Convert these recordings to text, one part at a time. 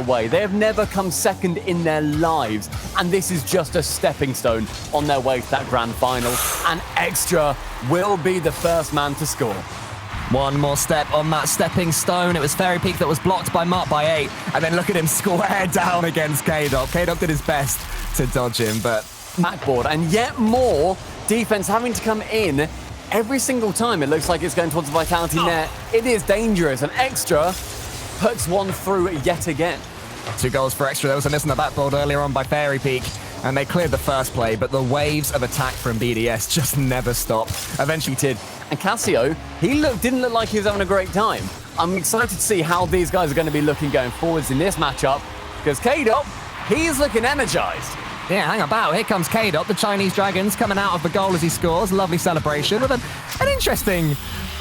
way. They have never come second in their lives, and this is just a stepping stone on their way to that grand final. And Extra will be the first man to score. One more step on that stepping stone. It was Fairy Peak that was blocked by Mark by 8, and then look at him square down against K-Dop. K-Dop did his best to dodge him, but backboard, and yet more defense having to come in every single time. It looks like it's going towards the Vitality net. It is dangerous, and Extra puts one through yet again. 2 goals for Extra. There was a miss on the backboard earlier on by Fairy Peak, and they cleared the first play, but the waves of attack from BDS just never stopped. Eventually did. And Cassio, he didn't look like he was having a great time. I'm excited to see how these guys are going to be looking going forwards in this matchup, because K-Dop, he's looking energized. Yeah, hang about. Here comes K-Dop, the Chinese Dragons, coming out of the goal as he scores. Lovely celebration with an interesting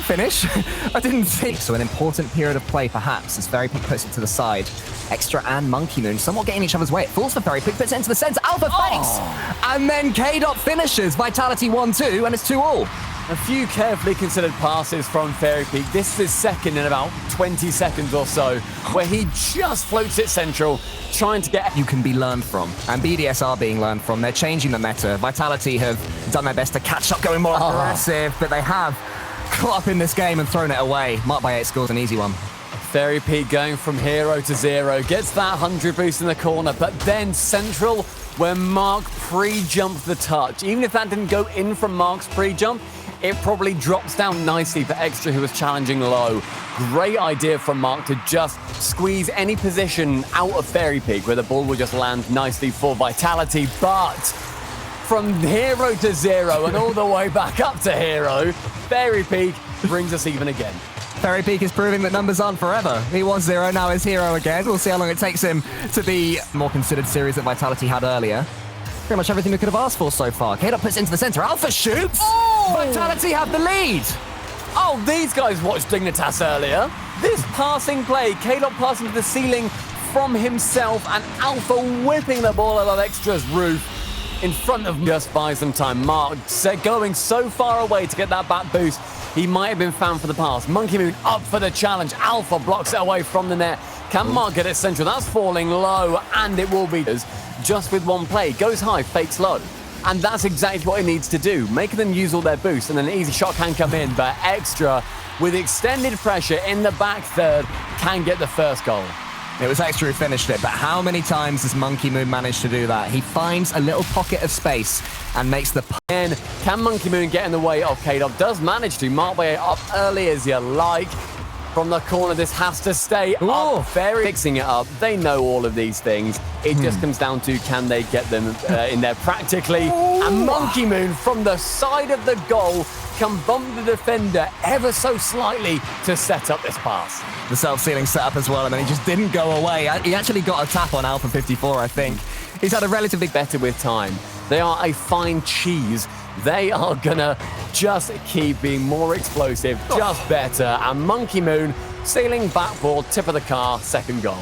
finish. I didn't see. So an important period of play, perhaps, as Fairy Peak puts it to the side. Extra and Monkey Moon somewhat getting each other's way. It falls for Fairy Peak, puts it into the center. Alpha fakes! And then K-Dop finishes. Vitality 1-2, and it's 2-all. A few carefully considered passes from Fairy Peak. This is second in about 20 seconds or so, where he just floats it central, trying to get... You can be learned from, and BDS are being learned from. They're changing the meta. Vitality have done their best to catch up, going more aggressive, but they have caught up in this game and thrown it away. Mark by 8 scores an easy one. Fairy Peak going from hero to zero, gets that 100 boost in the corner, but then central, where Mark pre-jumped the touch. Even if that didn't go in from Mark's pre-jump, it probably drops down nicely for Extra, who was challenging low. Great idea from Mark to just squeeze any position out of Fairy Peak, where the ball will just land nicely for Vitality. But from hero to zero and all the way back up to hero, Fairy Peak brings us even again. Fairy Peak is proving that numbers aren't forever. He was zero, now is hero again. We'll see how long it takes him to the more considered series that Vitality had earlier. Pretty much everything we could have asked for so far. K-Dop puts it into the center. Alpha shoots! Vitality have the lead! Oh, these guys watched Dignitas earlier. This passing play, K-Dop passing to the ceiling from himself, and Alpha whipping the ball above Extra's roof in front of him. Just buys some time. Mark going so far away to get that back boost. He might have been found for the pass. Monkey Moon up for the challenge. Alpha blocks it away from the net. Can Mark get it central? That's falling low, and it will be just with one play. Goes high, fakes low. And that's exactly what he needs to do. Making them use all their boosts, and then an easy shot can come in. But Extra, with extended pressure in the back third, can get the first goal. It was Extra who finished it, but how many times has Monkey Moon managed to do that? He finds a little pocket of space and makes the... And can Monkey Moon get in the way of K-Dop? Does manage to. Mark way up early as you like. From the corner, this has to stay up. Fairy fixing it up. They know all of these things. It just comes down to, can they get them in there practically? And Monkey Moon from the side of the goal can bump the defender ever so slightly to set up this pass. The self-sealing setup as well, and then he just didn't go away. He actually got a tap on Alpha 54, I think. He's had a relatively better with time. They are a fine cheese. They are gonna just keep being more explosive, just better. And Monkey Moon sailing backboard, tip of the car, second goal.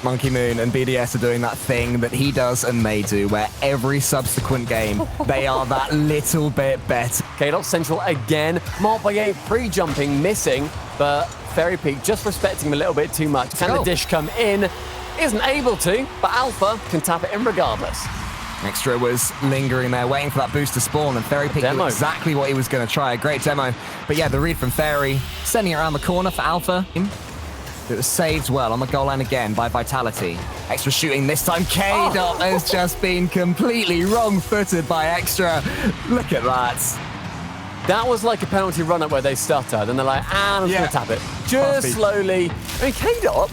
Monkey Moon and BDS are doing that thing that he does and they do, where every subsequent game, they are that little bit better. K-Dop central again. Mark by 8 pre-jumping, missing, but Fairy Peak just respecting him a little bit too much. Can the dish come in? Isn't able to, but Alpha can tap it in regardless. Extra was lingering there, waiting for that boost to spawn, and Fairy Peak knew exactly what he was going to try. A great demo. But yeah, the read from Fairy, sending it around the corner for Alpha. It was saved well on the goal line again by Vitality. Extra shooting this time. K-Dop has just been completely wrong-footed by Extra. Look at that. That was like a penalty run-up where they stuttered, and they're like, I'm just going to tap it. Just slowly. I mean, K-Dop,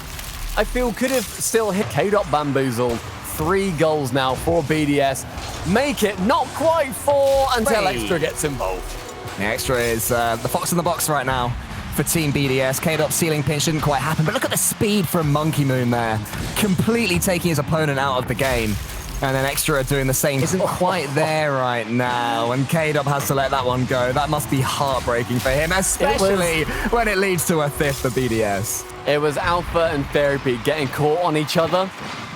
I feel, could have still hit. K-Dop bamboozled. 3 goals now for BDS. Make it not quite 4 until Extra gets involved. The Extra is the fox in the box right now for Team BDS. K-Dop's ceiling pinch didn't quite happen, but look at the speed from Monkey Moon there. Completely taking his opponent out of the game. And then Extra doing the same. Isn't quite there right now, and K-Dop has to let that one go. That must be heartbreaking for him, especially when it leads to a 5th for BDS. It was Alpha and Fairy Peak getting caught on each other.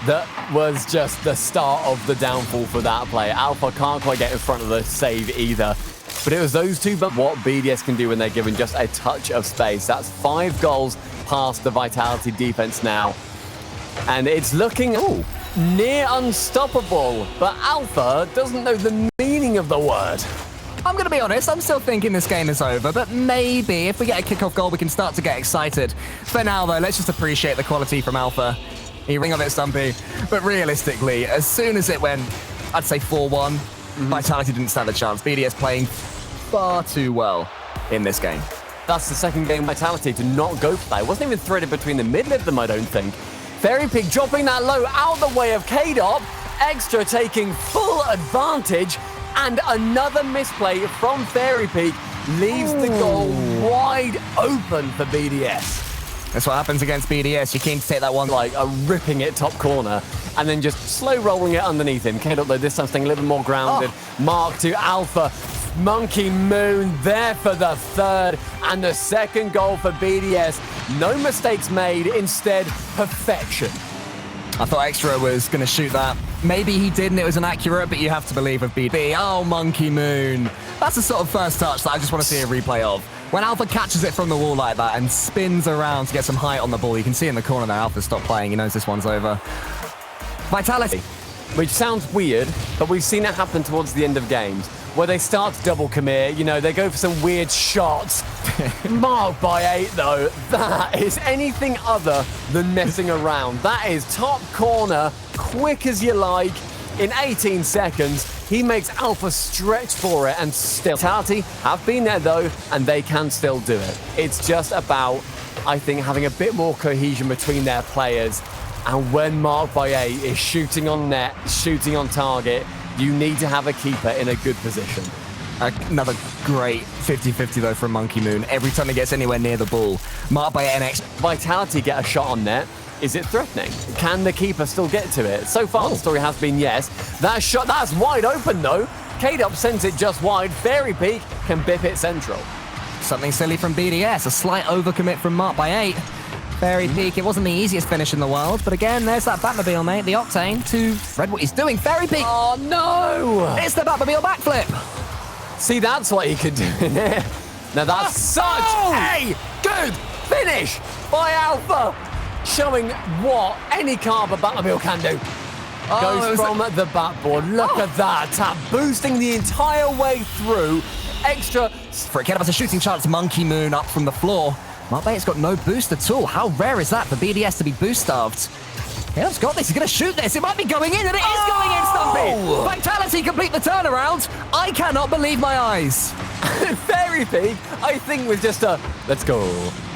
That was just the start of the downfall for that play. Alpha can't quite get in front of the save either. But it was those two, but what BDS can do when they're given just a touch of space. That's 5 goals past the Vitality defense now. And it's looking near unstoppable. But Alpha doesn't know the meaning of the word. I'm going to be honest, I'm still thinking this game is over, but maybe if we get a kickoff goal, we can start to get excited. For now, though, let's just appreciate the quality from Alpha. You ring of it, Stumpy. But realistically, as soon as it went, I'd say 4-1, Vitality didn't stand a chance. BDS playing far too well in this game. That's the second game Vitality to not go for that. It wasn't even threaded between the middle of them, I don't think. Fairy Pig dropping that low out the way of K-Dop. Extra taking full advantage. And another misplay from Fairy Peak leaves the goal wide open for BDS. That's what happens against BDS. You're keen to take that one. Like ripping it top corner and then just slow rolling it underneath him. K-Dop, though, this time staying a little bit more grounded. Mark to Alpha. Monkey Moon there for the third. And the second goal for BDS. No mistakes made. Instead, perfection. I thought Extra was going to shoot that. Maybe he didn't, it was inaccurate, but you have to believe of BD. Oh, Monkey Moon. That's the sort of first touch that I just want to see a replay of. When Alpha catches it from the wall like that and spins around to get some height on the ball, you can see in the corner there, Alpha stopped playing. He knows this one's over. Vitality. Which sounds weird, but we've seen it happen towards the end of games, where they start to double commit, you know, they go for some weird shots. Marked by 8, though, that is anything other than messing around. That is top corner, quick as you like, in 18 seconds. He makes Alpha stretch for it, and still. Vitality have been there, though, and they can still do it. It's just about, I think, having a bit more cohesion between their players. And when Marked by 8 is shooting on net, shooting on target, you need to have a keeper in a good position. Another great 50-50 though from Monkey Moon. Every time he gets anywhere near the ball, Marked by 8 NX. Vitality get a shot on net. Is it threatening? Can the keeper still get to it? So far, the story has been yes. That shot, that's wide open though. K-Dop sends it just wide. Fairy Peak can bip it central. Something silly from BDS. A slight overcommit from Marked by 8. Fairy Peak, it wasn't the easiest finish in the world, but again, there's that Batmobile, mate. The Octane to read what he's doing. Fairy Peak! Oh, no! It's the Batmobile backflip! See, that's what he could do in here. Now, that's such a good finish by Alpha, showing what any car but Batmobile can do. Goes from the backboard. Look at that. Tap boosting the entire way through. Extra. For a K-Dop, a shooting chance. Monkey Moon up from the floor. Marked by 8's got no boost at all. How rare is that for BDS to be boost-starved? K-Dop's got this. He's going to shoot this. It might be going in, and it is going in, Stumpy! Vitality complete the turnaround. I cannot believe my eyes. Fairy Peak, I think, was just a, let's go.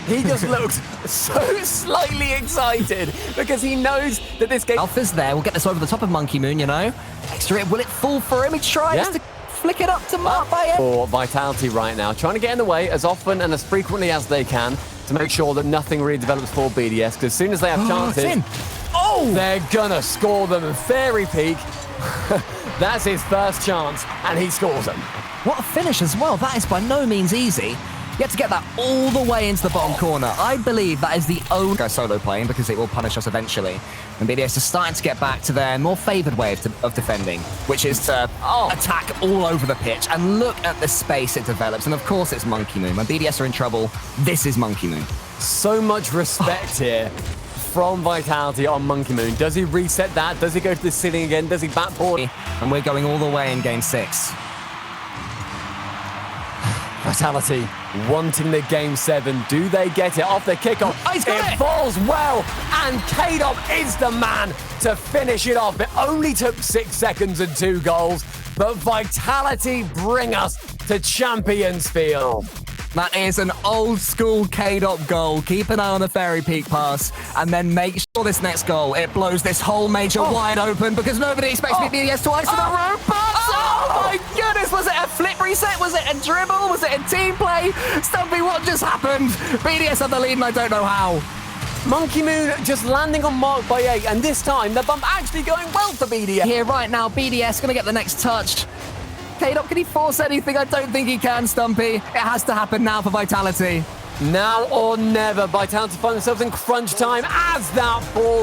He just looks so slightly excited because he knows that this game... Alpha's there. We'll get this over the top of Monkey Moon, you know. Extra, will it fall for him? He tries to flick it up to Marked by 8. For Vitality right now, trying to get in the way as often and as frequently as they can to make sure that nothing really develops for BDS, because as soon as they have chances, they're gonna score them. And Fairy Peak, that's his first chance, and he scores them. What a finish as well. That is by no means easy. You have to get that all the way into the bottom corner. I believe that is the only go solo playing because it will punish us eventually. And BDS is starting to get back to their more favoured way of defending, which is to attack all over the pitch. And look at the space it develops. And of course it's Monkey Moon. When BDS are in trouble, this is Monkey Moon. So much respect here from Vitality on Monkey Moon. Does he reset that? Does he go to the ceiling again? Does he backboard? And we're going all the way in game 6. Vitality wanting the game 7. Do they get it off the kickoff? It falls well, and K-Dop is the man to finish it off. It only took 6 seconds and 2 goals, but Vitality bring us to Champions Field. That is an old school K-Dop goal. Keep an eye on the Fairy Peak pass, and then make sure this next goal, it blows this whole major wide open because nobody expects BDS twice in a row. Oh my goodness, was it a flip reset? Was it a dribble? Was it a team play? Stumpy, what just happened? BDS had the lead and I don't know how. Monkey Moon just landing on Marked by 8, and this time the bump actually going well for BDS. Here right now, BDS going to get the next touch. K-Dop, can he force anything? I don't think he can, Stumpy. It has to happen now for Vitality. Now or never. Vitality find themselves in crunch time as that ball